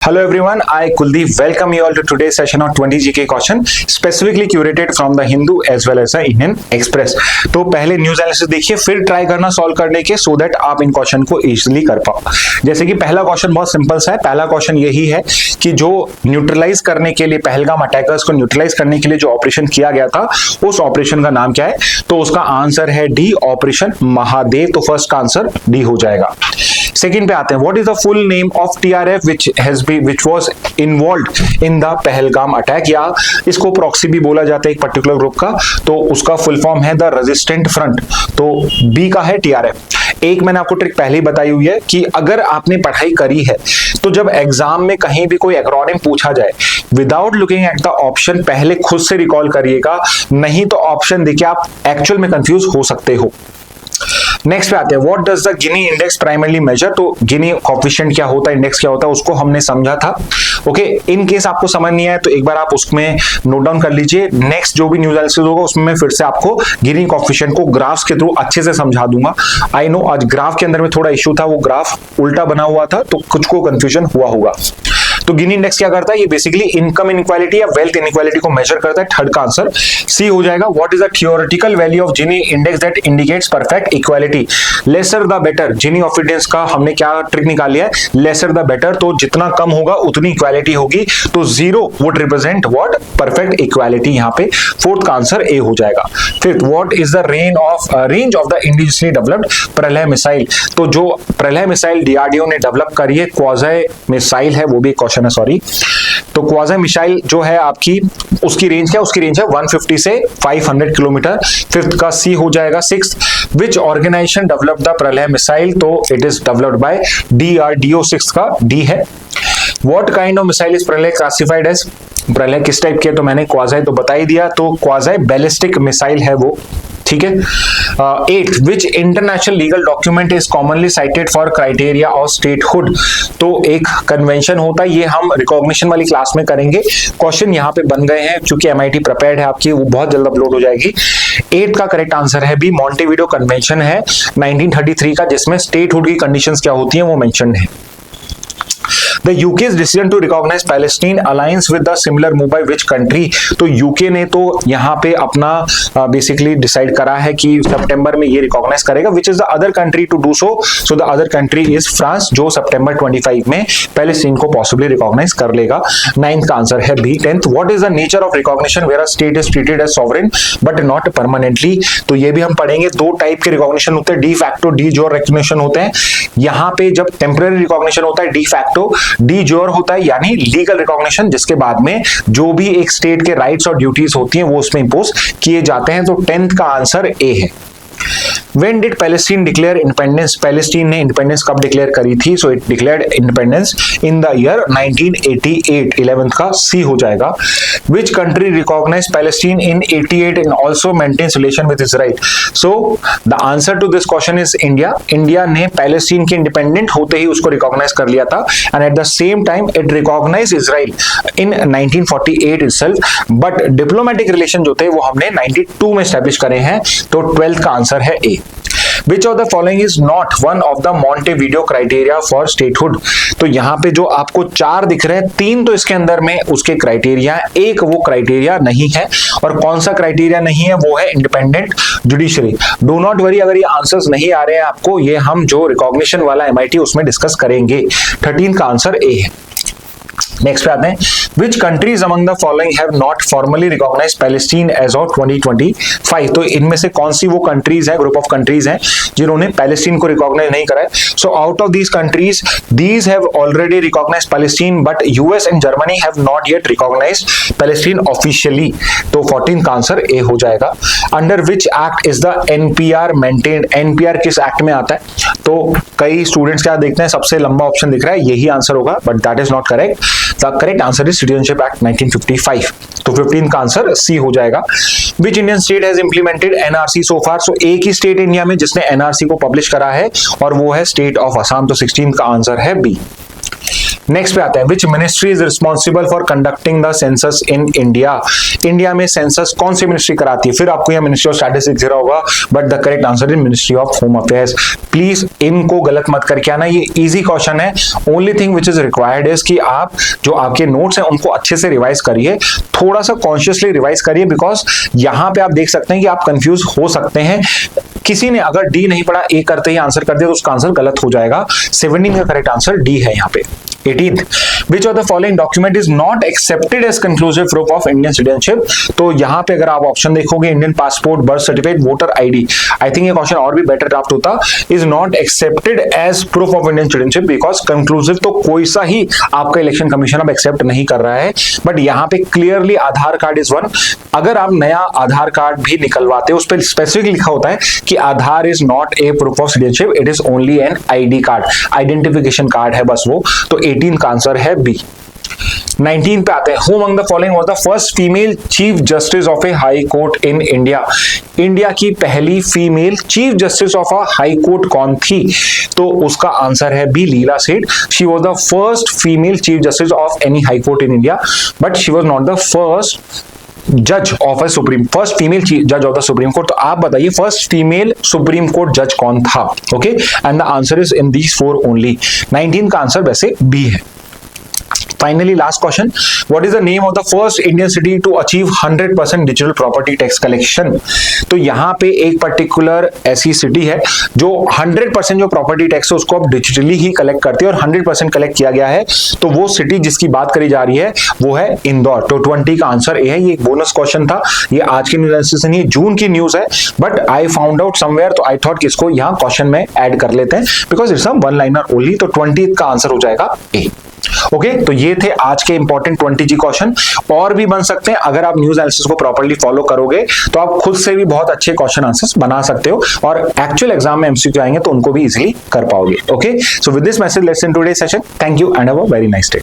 Hello everyone, I Kuldeep welcome you all to today's session on 20 GK question specifically curated from the Hindu as well as the Indian Express। तो पहले news analysis देखिए, फिर try करना solve करने के so that आप इन question को easily कर पाओ। जैसे कि पहला क्वेश्चन बहुत सिंपल सा है। पहला क्वेश्चन यही है कि जो न्यूट्रलाइज करने के लिए, पहलगाम अटैकर्स को न्यूट्रलाइज करने के लिए जो ऑपरेशन किया गया था उस ऑपरेशन का नाम क्या है? तो उसका आंसर है डी, ऑपरेशन महादेव। तो फर्स्ट का आंसर डी हो जाएगा। सेकंड पे आते हैं, what is the full name of TRF which was involved in the Pahalgam attack, या इसको प्रॉक्सी भी बोला जाता है एक पर्टिकुलर ग्रुप का, तो उसका फुल फॉर्म है द रेजिस्टेंट फ्रंट। तो बी का है टीआरएफ। एक मैंने आपको ट्रिक पहले ही बताई हुई है कि अगर आपने पढ़ाई करी है तो जब एग्जाम में कहीं भी कोई एक्रोनिम पूछा जाए, without looking at the option पहले खुद से रिकॉल करिएगा, नहीं तो ऑप्शन देखिए आप एक्चुअल में कंफ्यूज हो सकते हो। नेक्स्ट पे आते हैं, what does the Gini index primarily measure. तो गिनी कोएफिशिएंट क्या होता है, इंडेक्स क्या होता है, उसको हमने समझा था। ओके, इन केस आपको समझ नहीं आया तो एक बार आप उसमें नोट डाउन कर लीजिए। नेक्स्ट जो भी न्यूज एनालिसिस होगा उसमें मैं फिर से आपको गिनी कोएफिशिएंट को ग्राफ्स के थ्रू अच्छे से समझा दूंगा। आई नो आज ग्राफ के अंदर में थोड़ा इश्यू था, वो ग्राफ उल्टा बना हुआ था तो कुछ को कंफ्यूजन हुआ होगा। तो गिनी इंडेक्स क्या करता है? ये बेसिकली इनकम इनइक्वालिटी या वेल्थ इनइक्वालिटी को मेजर करता है। थर्ड का आंसर सी हो जाएगा। What is the theoretical value of Gini index that indicates perfect equality? Lesser the better. Guinea of index का हमने क्या ट्रिक निकाली है? Lesser the better. तो जितना कम होगा उतनी इक्वालिटी होगी। तो zero would represent what? Perfect equality. यहाँ पे फोर्थ का आंसर ए हो जाएगा। Fifth, what is the range of the indigenously developed प्रलय मिसाइल? तो जो प्रलय मिसाइल डीआरडीओ ने डेवलप करी है, क्वाज़ी मिसाइल है, वो भी क्वेश्चन है, सॉरी। तो क्वाज़ी मिसाइल जो है आपकी, उसकी रेंज क्या? उसकी रेंज है 150 से 500 किलोमीटर। फिफ्थ का सी हो जाएगा। Sixth, which organization developed the Pralay missile? तो it is developed by DRDO. Sixth का डी है। What kind of missile is Pralay classified as? Pralay किस टाइप की है? तो मैंने क्वाज़ी तो बता ही दिया, तो क्वाज़ी बैलिस्टिक मिसाइल है वो, ठीक है। Eight, which international legal document is commonly cited for criteria of statehood? तो एक कन्वेंशन होता है, ये हम रिकॉग्निशन वाली क्लास में करेंगे। क्वेश्चन यहाँ पे बन गए हैं, क्योंकि एमआईटी प्रिपेयर्ड है आपकी, वो बहुत जल्द अपलोड हो जाएगी। एट का करेक्ट आंसर है बी, मॉन्टेविडियो कन्वेंशन है 1933 का, जिसमें स्टेटहुड की कंडीशंस क्या होती हैं वो मेंशन है। The UK's decision to recognize Palestine aligns with the similar move by which country? तो यूके ने तो यहाँ पे अपना बेसिकली डिसाइड करा है कि सितंबर में ये रिकॉग्नाइज करेगा। Which is the other country to do so? So the other country is France, जो सितंबर 25 में पैलेस्टीन को पॉसिबली रिकॉग्नाइज कर लेगा। नाइन्थ का आंसर है B. Tenth, what is the nature of recognition where a state is treated as sovereign but not permanently? तो ये भी हम पढ़ेंगे। दो टाइप के रिकॉग्निशन होते हैं, डी फैक्टो, डी जोर रिकॉग्निशन होते हैं। यहाँ पे जब टेम्पररी रिकॉग्निशन होता है डी फैक्टो, डी जोर होता है यानी लीगल रिकॉग्निशन, जिसके बाद में जो भी एक स्टेट के राइट्स और ड्यूटीज होती हैं वो उसमें इंपोज किए जाते हैं। तो 10th का आंसर ए है। When did Palestine declare independence? Palestine ने इंडिपेंडेंस कब डिक्लेयर करी थी? So it declared independence in the year 1988। 11th का सी हो जाएगा। Which country recognized Palestine in 88 and also maintains relation with Israel? So the answer to this question is India. India ने Palestine के independent होते ही उसको recognize कर लिया था, and at the same time it recognize Israel in 1948 itself। बट diplomatic relation जो थे वो हमने 92 में एस्टैब्लिश करे हैं। तो 12th का आंसर है ए। Which of the following is not one of the Montevideo criteria for statehood? तो यहाँ पे जो आपको चार दिख रहे हैं, तीन तो इसके अंदर में उसके क्राइटेरिया, एक वो क्राइटेरिया नहीं है। और कौन सा क्राइटेरिया नहीं है? वो है independent judiciary. Do not worry अगर ये आंसर्स नहीं आ रहे हैं आपको, ये हम जो रिकॉग्निशन वाला एमआईटी उसमें डिस्कस करेंगे। 13 का आंसर ए है। नेक्स्ट पे आते हैं, which countries among the following have not formally recognize Palestine as of 2025? तो इनमें से कौन सी वो कंट्रीज है, ग्रुप ऑफ कंट्रीज हैं जिन्होंने पैलेस्टीन को रिकॉग्नाइज नहीं करा है? So out of these countries, these have already recognize Palestine but US and Germany have not yet recognize Palestine officially. तो 14 का आंसर ए हो जाएगा। Under which act is the NPR maintained? NPR किस act में आता है? तो कई स्टूडेंट्स क्या देखते हैं, सबसे लंबा ऑप्शन दिख रहा है, यही आंसर होगा, but that is not correct. The correct answer is citizenship act 1955। तो 15 का आंसर सी हो जाएगा। Which Indian state has implemented NRC so far? So एक ही स्टेट इंडिया में जिसने एनआरसी को पब्लिश करा है और वो है स्टेट ऑफ असम। तो 16 का आंसर है बी। नेक्स्ट पे आता है, which ministry is responsible for conducting the census in India? India में सेंसस कौन सी मिनिस्ट्री कराती है? फिर आपको यह मिनिस्ट्री ऑफ स्टैटिस्टिक्स रहा होगा, but the correct answer is ministry of home affairs. Please इनको गलत मत करके आना, ये इजी क्वेश्चन है। Only thing which is required is कि आप जो आपके नोट्स हैं उनको अच्छे से रिवाइज करिए, थोड़ा सा कॉन्शियसली रिवाइज करिए, बिकॉज यहां पे आप देख सकते हैं कि आप कंफ्यूज हो सकते हैं। किसी ने अगर डी नहीं पढ़ा, ए करते ही आंसर कर दिया तो उसका आंसर गलत हो जाएगा। 17 का करेक्ट आंसर डी है यहाँ पे। 18th, which of the following document is not accepted as conclusive proof of Indian citizenship? तो यहाँ पे अगर आप ऑप्शन देखोगे, Indian passport, birth certificate, voter ID, I think ये क्वेश्चन और भी बेटर ड्राफ्ट होता, is not accepted as proof of Indian citizenship because conclusive तो कोई सा ही आपका इलेक्शन कमीशन अब एक्सेप्ट नहीं कर रहा है। बट यहाँ पे clearly Aadhaar card is one. अगर आप नया आधार कार्ड भी निकलवाते हो, उस पर स्पेसिफिक लिखा होता है कि Aadhaar is not a proof of citizenship, it is only an ID card, identification card है बस वो। तो 18 का आंसर है बी। 19 पे आते हैं, who among the following was the first female chief justice of A high court in India? India की पहली female chief justice of a high court कौन थी? तो उसका आंसर है बी, लीला सेठ। She was the first female chief justice of any high court in India, but she was not the first जज of a supreme, first female जज of the supreme court. तो आप बताइए फर्स्ट फीमेल सुप्रीम कोर्ट जज कौन था? Okay, and the answer is in these 4 only. 19 का answer वैसे बी है। Finally, last question. What is the name of the first Indian city to achieve 100% digital property tax collection? तो यहाँ पे एक पर्टिकुलर ऐसी सिटी है जो 100% जो प्रॉपर्टी टैक्स है उसको अब डिजिटली ही कलेक्ट करती है और 100% कलेक्ट किया गया है। तो वो सिटी जिसकी बात करी जा रही है वो है इंदौर। तो 20 का आंसर ए है। ये एक बोनस क्वेश्चन था, ये आज की न्यूज एनालिसिस नहीं, जून की न्यूज है, but I found out somewhere, तो आई थॉट कि इसको यहाँ क्वेश्चन में ऐड कर लेते हैं because it's a one liner only. तो 20 का आंसर हो जाएगा ए। ओके, तो ये थे आज के इंपॉर्टेंट 20G क्वेश्चन। और भी बन सकते हैं अगर आप न्यूज एनालिसिस को प्रॉपर्ली फॉलो करोगे, तो आप खुद से भी बहुत अच्छे क्वेश्चन आंसर्स बना सकते हो और एक्चुअल एग्जाम में एमसीक्यू आएंगे तो उनको भी इजीली कर पाओगे। Okay, so with this message let's end today session. Thank you and have a very nice day.